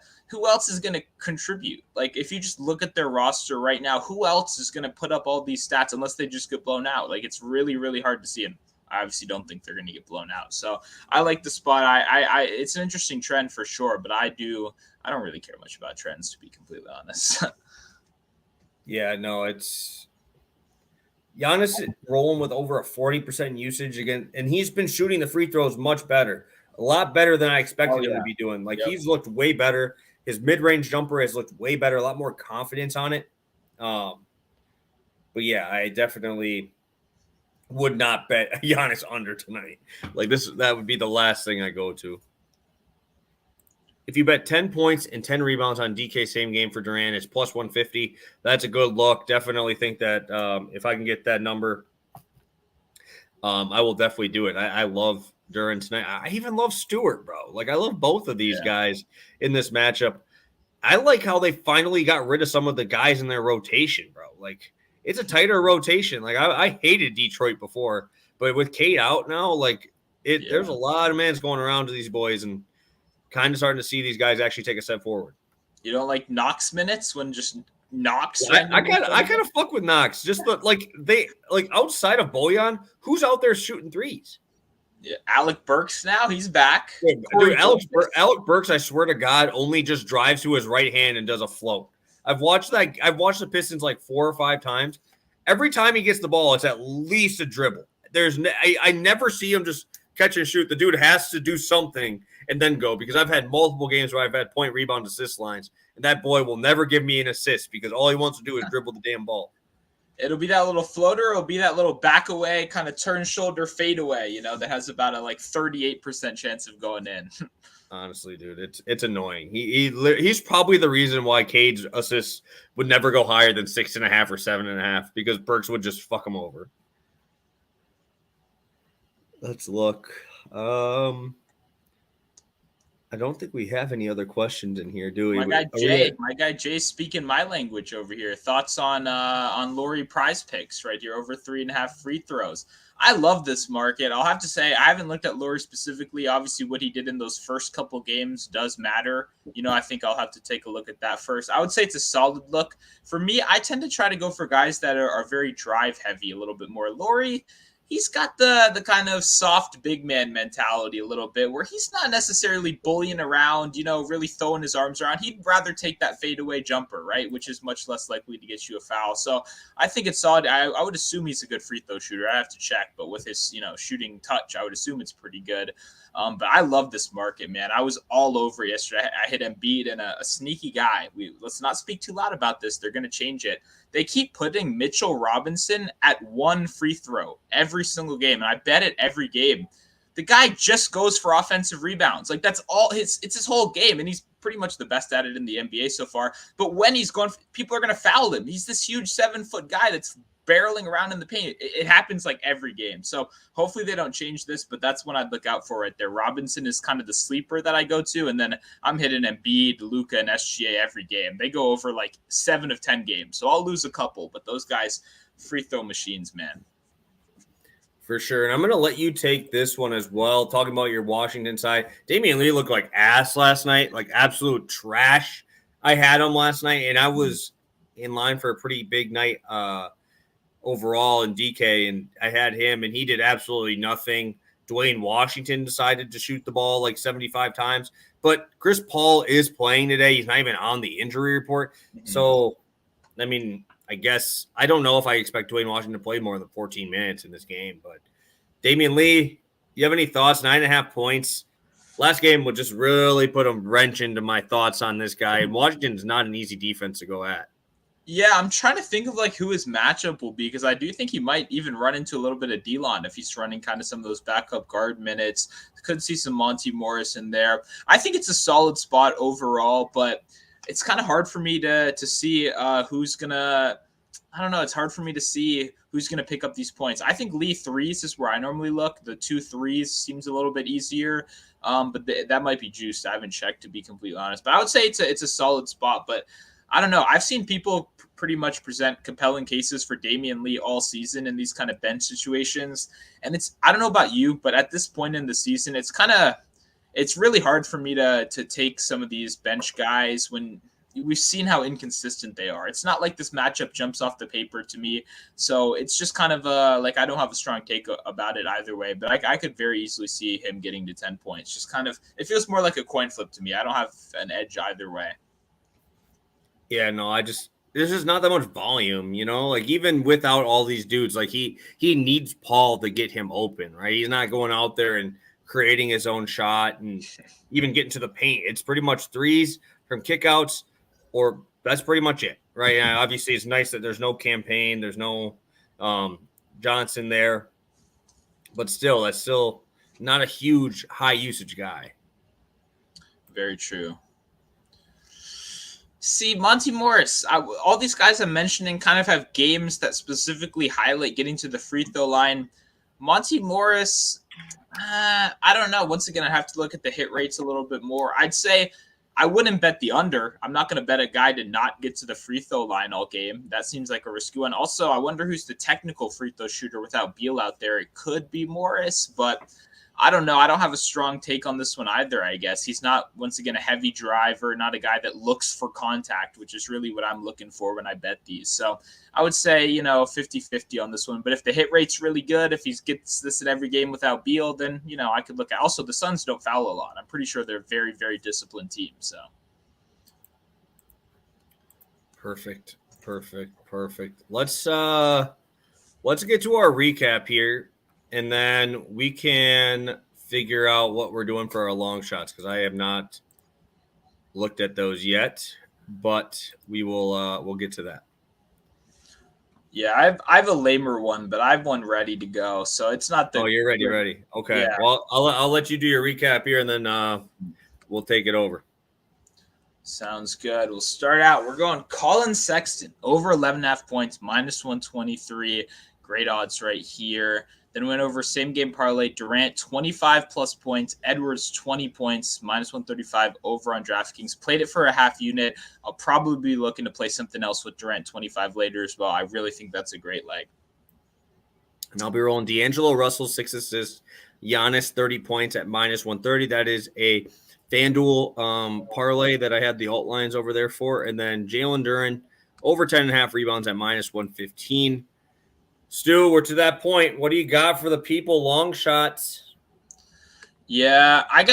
contribute? Like, if you just look at their roster right now, who else is gonna put up all these stats unless they just get blown out? Like, it's really, really hard to see them. I obviously don't think they're gonna get blown out. So I like the spot. I it's an interesting trend for sure, but I don't really care much about trends, to be completely honest.
Yeah, no, it's Giannis rolling with over a 40% usage again, and he's been shooting the free throws much better, a lot better than I expected him to be doing. Like, he's looked way better. His mid-range jumper has looked way better, a lot more confidence on it. But yeah, I definitely would not bet Giannis under tonight. Like, that would be the last thing I go to. If you bet 10 points and 10 rebounds on DK same game for Durant, it's plus 150. That's a good look. Definitely think that if I can get that number, I will definitely do it. I love Durant tonight. I even love Stewart, bro. Like, I love both of these guys in this matchup. I like how they finally got rid of some of the guys in their rotation, bro. Like, it's a tighter rotation. Like, I hated Detroit before, but with Kate out now, like, there's a lot of mans going around to these boys, and kind of starting to see these guys actually take a step forward.
You don't like Knox minutes when just Knox?
I kind of fuck with Knox. Just outside of Bojan, who's out there shooting threes?
Yeah, Alec Burks now, he's back.
Yeah, dude, Alec Burks, I swear to God, only just drives to his right hand and does a float. I've watched the Pistons like 4 or 5 times. Every time he gets the ball, it's at least a dribble. I never see him just catch and shoot. The dude has to do something and then go, because I've had multiple games where I've had point, rebound, assist lines, and that boy will never give me an assist because all he wants to do is dribble the damn ball.
It'll be that little floater. It'll be that little back away, kind of turn shoulder fade away, that has about a 38% chance of going in.
Honestly, dude, it's annoying. He's probably the reason why Cade's assists would never go higher than 6.5 or 7.5, because Burks would just fuck him over. Let's look. I don't think we have any other questions in here, do we?
My guy Jay speaking my language over here. Thoughts on Laurie Prize Picks right here, over 3.5 free throws. I love this market. I'll have to say, I haven't looked at Laurie specifically. Obviously, what he did in those first couple games does matter. I think I'll have to take a look at that first. I would say it's a solid look. For me, I tend to try to go for guys that are very drive heavy a little bit more. Laurie, he's got the kind of soft big man mentality a little bit, where he's not necessarily bullying around, really throwing his arms around. He'd rather take that fadeaway jumper, right, which is much less likely to get you a foul. So I think it's solid. I would assume he's a good free throw shooter. I have to check, but with his shooting touch, I would assume it's pretty good. But I love this market, man. I was all over yesterday. I hit Embiid and a sneaky guy. Let's not speak too loud about this. They're going to change it. They keep putting Mitchell Robinson at one free throw every single game, and I bet it every game. The guy just goes for offensive rebounds. Like, that's all it's his whole game, and he's pretty much the best at it in the NBA so far. But when he's going, people are going to foul him. He's this huge 7-foot guy that's barreling around in the paint. It happens like every game. So hopefully they don't change this, but that's what I'd look out for right there. Robinson is kind of the sleeper that I go to, and then I'm hitting Embiid, Luka, and SGA every game. They go over like 7 of 10 games, so I'll lose a couple, but those guys, free throw machines, man.
For sure. And I'm going to let you take this one as well. Talking about your Washington side. Damian Lee looked like ass last night, like absolute trash. I had him last night, and I was in line for a pretty big night overall in DK, and I had him, and he did absolutely nothing. Dwayne Washington decided to shoot the ball like 75 times. But Chris Paul is playing today. He's not even on the injury report. So, I mean, I guess I don't know if I expect Dwayne Washington to play more than 14 minutes in this game, but Damian Lee, you have any thoughts? 9.5 points. Last game would just really put a wrench into my thoughts on this guy. And Washington's not an easy defense to go at.
Yeah, I'm trying to think of like who his matchup will be, because I do think he might even run into a little bit of Delon if he's running kind of some of those backup guard minutes. Could see some Monty Morris in there. I think it's a solid spot overall, but it's kind of hard for me to see who's gonna. I don't know. It's hard for me to see who's gonna pick up these points. I think Lee threes is where I normally look. The 2 threes seems a little bit easier, but that might be juiced. I haven't checked, to be completely honest. But I would say it's a solid spot. But I don't know. I've seen people pretty much present compelling cases for Damian Lee all season in these kind of bench situations, and I don't know about you, but at this point in the season, it's really hard for me to take some of these bench guys when we've seen how inconsistent they are. It's not like this matchup jumps off the paper to me. So it's just kind of like, I don't have a strong take about it either way, but I could very easily see him getting to 10 points. Just kind of, it feels more like a coin flip to me. I don't have an edge either way.
Yeah, no, there's just not that much volume, like even without all these dudes, like he needs Paul to get him open, right? He's not going out there and creating his own shot and even getting to the paint. It's pretty much threes from kickouts, or that's pretty much it, right? And obviously it's nice that there's no campaign, there's no Johnson there, but still, that's still not a huge high usage guy.
Very true. See, Monty Morris, all these guys I'm mentioning kind of have games that specifically highlight getting to the free throw line. Monty Morris, I don't know. Once again, I have to look at the hit rates a little bit more. I'd say I wouldn't bet the under. I'm not going to bet a guy to not get to the free throw line all game. That seems like a risky one. Also, I wonder who's the technical free throw shooter without Beal out there. It could be Morris, but I don't know. I don't have a strong take on this one either, I guess. He's not, once again, a heavy driver, not a guy that looks for contact, which is really what I'm looking for when I bet these. So I would say, 50-50 on this one. But if the hit rate's really good, if he gets this in every game without Beal, then, I could look at. Also, the Suns don't foul a lot. I'm pretty sure they're a very, very disciplined team. So
Perfect. Let's get to our recap here, and then we can figure out what we're doing for our long shots, because I have not looked at those yet, but we'll get to that.
Yeah, I have a lamer one, but I have one ready to go. So it's not the.
Oh, you're ready. Okay. Yeah. Well, I'll let you do your recap here, and then we'll take it over.
Sounds good. We'll start out. We're going Colin Sexton over 11.5 points, -123. Great odds right here. Then went over same game parlay. Durant 25 plus points. Edwards 20 points, -135 over on DraftKings. Played it for a half unit. I'll probably be looking to play something else with Durant 25 later as well. I really think that's a great leg.
And I'll be rolling D'Angelo Russell 6 assists. Giannis 30 points at -130. That is a FanDuel parlay that I had the alt lines over there for. And then Jalen Duren over 10.5 rebounds at -115. Stu, we're to that point. What do you got for the people long shots?
Yeah, I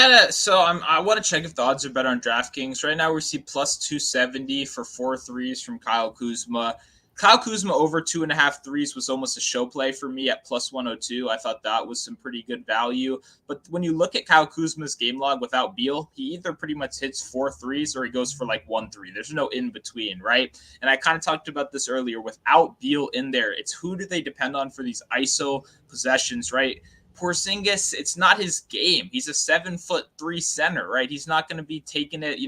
want to check if the odds are better on DraftKings. Right now we see plus 270 for 4 threes from Kyle Kuzma. Kyle Kuzma over 2.5 threes was almost a show play for me at plus 102. I thought that was some pretty good value. But when you look at Kyle Kuzma's game log without Beal, he either pretty much hits 4 threes or he goes for like 1 3. There's no in between, right? And I kind of talked about this earlier. Without Beal in there, it's who do they depend on for these ISO possessions, right? Porzingis, it's not his game. He's a 7'3" center, right? He's not going to be taking it,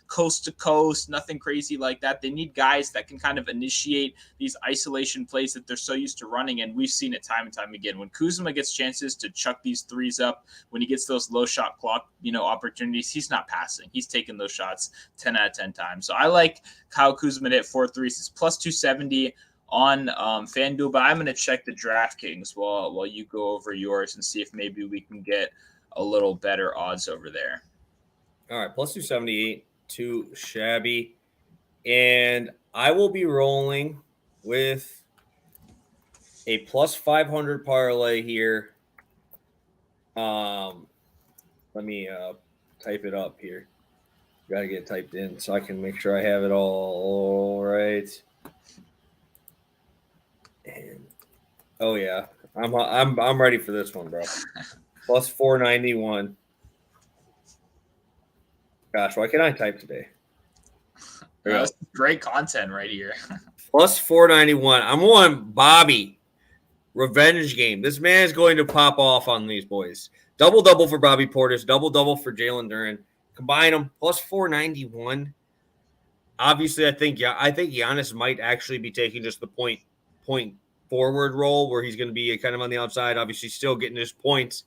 coast to coast, nothing crazy like that. They need guys that can kind of initiate these isolation plays that they're so used to running, and we've seen it time and time again. When Kuzma gets chances to chuck these threes up, when he gets those low shot clock, opportunities, he's not passing. He's taking those shots 10 out of 10 times. So I like Kyle Kuzma to hit 4 threes. It's plus 270 on FanDuel, but I'm going to check the DraftKings while you go over yours and see if maybe we can get a little better odds over there.
All right, plus 278, too shabby. And I will be rolling with a plus 500 parlay here. Let me type it up here. Got to get it typed in so I can make sure I have it all right. And oh yeah, I'm ready for this one, bro. Plus 491. Gosh, why can't I type today?
That's great content right here.
Plus 491. I'm on Bobby. Revenge game. This man is going to pop off on these boys. Double for Bobby Portis. Double for Jalen Duren. Combine them. Plus 491. Obviously, I think Giannis might actually be taking just the point forward role where he's going to be kind of on the outside, obviously still getting his points,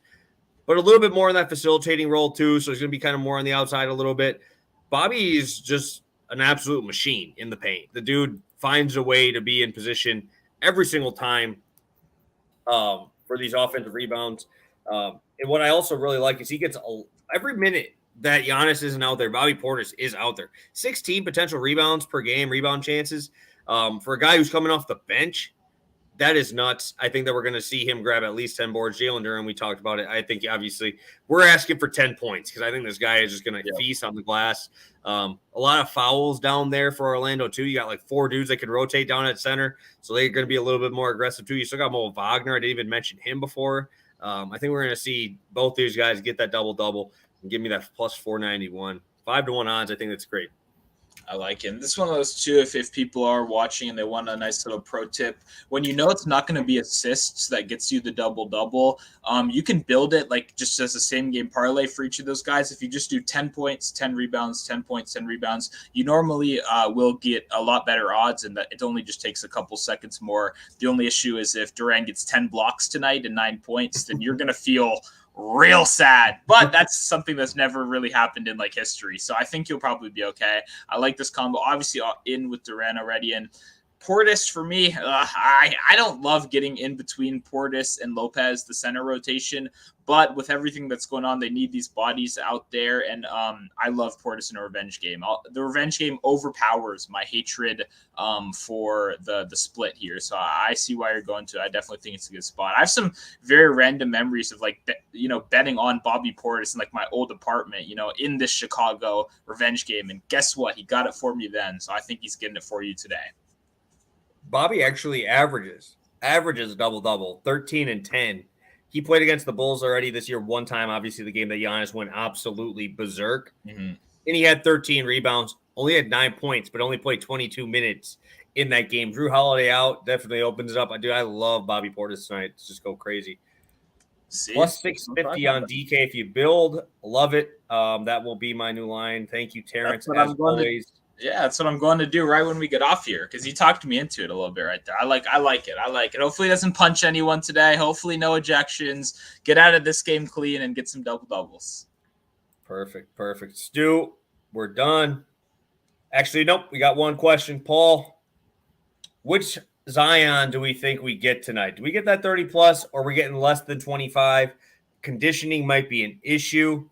but a little bit more in that facilitating role too. So he's going to be kind of more on the outside a little bit. Bobby is just an absolute machine in the paint. The dude finds a way to be in position every single time for these offensive rebounds. And what I also really like is he gets every minute that Giannis isn't out there, Bobby Portis is out there. 16 potential rebounds per game, rebound chances. For a guy who's coming off the bench, that is nuts. I think that we're going to see him grab at least 10 boards. Jalen Duren, we talked about it. I think obviously we're asking for 10 points because I think this guy is just going to feast on the glass. A lot of fouls down there for Orlando too. You got like 4 dudes that can rotate down at center, so they're going to be a little bit more aggressive too. You still got Mo Wagner. I didn't even mention him before. I think we're going to see both these guys get that double and give me that plus 491. 5-1 odds. I think that's great.
I like it. And this is one of those too, if people are watching and they want a nice little pro tip, when you know it's not going to be assists that gets you the double, you can build it like just as a same game parlay for each of those guys. If you just do 10 points, 10 rebounds, 10 points, 10 rebounds, you normally will get a lot better odds, and that it only just takes a couple seconds more. The only issue is if Durant gets 10 blocks tonight and 9 points, then you're going to feel real sad, but that's something that's never really happened in like history. So I think you'll probably be okay. I like this combo. Obviously, in with Durant already, and Portis for me, I don't love getting in between Portis and Lopez, the center rotation, but with everything that's going on, they need these bodies out there, and I love Portis in a revenge game. The revenge game overpowers my hatred for the split here, so I see why you're going to. I definitely think it's a good spot. I have some very random memories of like betting on Bobby Portis in like my old apartment, in this Chicago revenge game, and guess what? He got it for me then, so I think he's getting it for you today.
Bobby actually averages double, 13 and 10. He played against the Bulls already this year one time, obviously the game that Giannis went absolutely berserk. Mm-hmm. And he had 13 rebounds, only had 9 points, but only played 22 minutes in that game. Drew Holiday out, definitely opens it up. I love Bobby Portis tonight. Let's just go crazy. Plus 650 on DK if you build. Love it. That will be my new line. Thank you, Terrence, as always.
Yeah, that's what I'm going to do right when we get off here because he talked me into it a little bit right there. I like it. Hopefully he doesn't punch anyone today. Hopefully no ejections. Get out of this game clean and get some doubles.
Perfect. Stu, we're done. Actually, nope. We got one question. Paul, which Zion do we think we get tonight? Do we get that 30+, or are we getting less than 25? Conditioning might be an issue.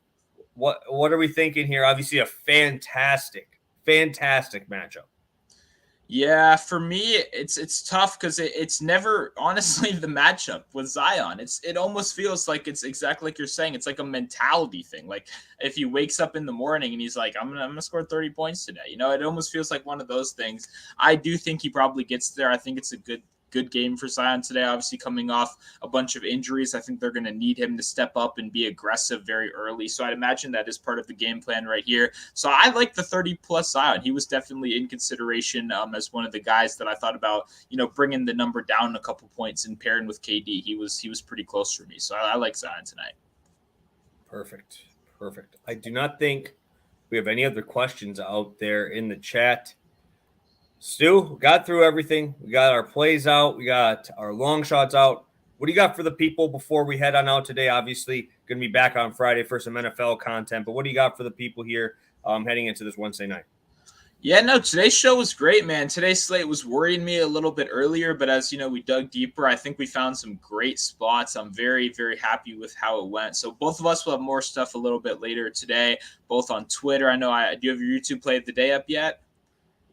What are we thinking here? Obviously a fantastic matchup.
Yeah, for me, it's tough because it's never honestly the matchup with Zion. It almost feels like it's exactly like you're saying. It's like a mentality thing. Like if he wakes up in the morning and he's like, I'm gonna score 30 points today. It almost feels like one of those things. I do think he probably gets there. I think it's a good game for Zion today. Obviously, coming off a bunch of injuries, I think they're going to need him to step up and be aggressive very early. So I'd imagine that is part of the game plan right here. So I like the 30 plus Zion. He was definitely in consideration as one of the guys that I thought about, bringing the number down a couple points and pairing with KD. He was pretty close for me. So I like Zion tonight.
Perfect. I do not think we have any other questions out there in the chat. Stu, got through everything. We got our plays out. We got our long shots out. What do you got for the people before we head on out today? Obviously, going to be back on Friday for some NFL content. But what do you got for the people here heading into this Wednesday night?
Yeah, no, today's show was great, man. Today's slate was worrying me a little bit earlier, but as you know, we dug deeper. I think we found some great spots. I'm very, very happy with how it went. So both of us will have more stuff a little bit later today, both on Twitter. I know do you have your YouTube play of the day up yet?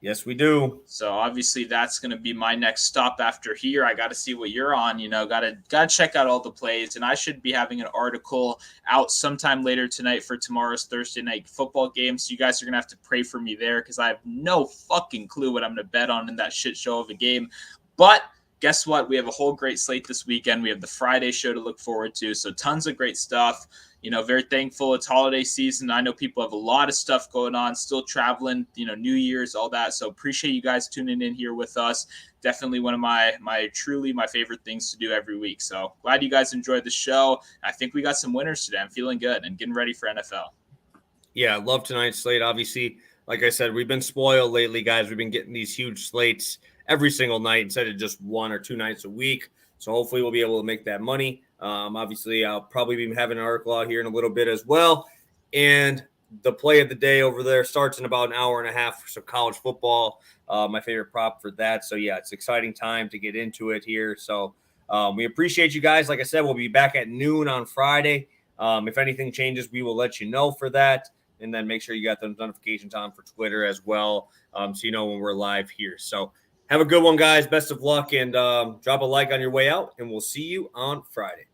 Yes, we do.
So obviously that's going to be my next stop after here. I got to see what you're on, got to check out all the plays, and I should be having an article out sometime later tonight for tomorrow's Thursday night football game. So you guys are going to have to pray for me there because I have no fucking clue what I'm going to bet on in that shit show of a game. But guess what? We have a whole great slate this weekend. We have the Friday show to look forward to. So tons of great stuff. Very thankful it's holiday season. I know people have a lot of stuff going on, still traveling, New Year's, all that. So appreciate you guys tuning in here with us. Definitely one of my truly my favorite things to do every week. So glad you guys enjoyed the show. I think we got some winners today. I'm feeling good and getting ready for NFL.
Yeah, love tonight's slate. Obviously, like I said, we've been spoiled lately, guys. We've been getting these huge slates every single night instead of just 1 or 2 nights a week. So hopefully we'll be able to make that money. Obviously, I'll probably be having an article out here in a little bit as well. And the play of the day over there starts in about an hour and a half for some college football. My favorite prop for that. So, yeah, it's an exciting time to get into it here. So we appreciate you guys. Like I said, we'll be back at noon on Friday. If anything changes, we will let you know for that. And then make sure you got those notifications on for Twitter as well, so you know when we're live here. So have a good one, guys. Best of luck, and drop a like on your way out, and we'll see you on Friday.